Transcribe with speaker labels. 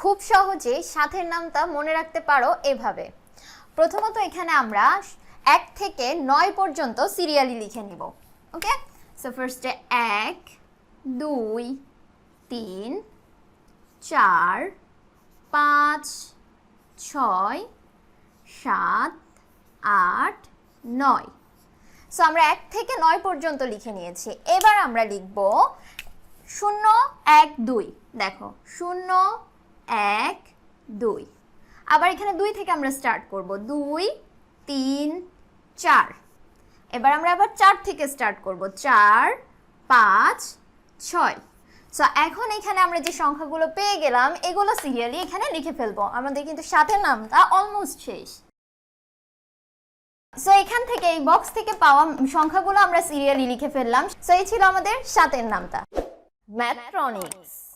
Speaker 1: খুব সহজে সাথের নামটা মনে রাখতে পারো এভাবে। প্রথমত এখানে আমরা 1 থেকে 9 পর্যন্ত সিরিয়ালি লিখে নিব। ওকে, সো ফার্স্টে 1 2 3 4 5 6 7 8 9। সো আমরা 1 থেকে 9 পর্যন্ত লিখে নিয়েছি। এবার আমরা লিখব 0 1 2। দেখো 0 1 2। আবার এখানে 2 থেকে আমরা স্টার্ট করব, 2 3 4। এবার আমরা আবার 4 থেকে স্টার্ট করব, 4 5 6। সো এখন এখানে আমরা যে সংখ্যাগুলো পেয়ে গেলাম এগুলো সিরিয়ালি এখানে লিখে ফেলবো। আমাদের কিন্তু সাথের নামটা অলমোস্ট শেষ। সো এখান থেকে এই বক্স থেকে পাওয়া সংখ্যাগুলো আমরা সিরিয়ালি লিখে ফেললাম। সো এই ছিল আমাদের সাথের নামটা। ম্যাথ্রনিক্স।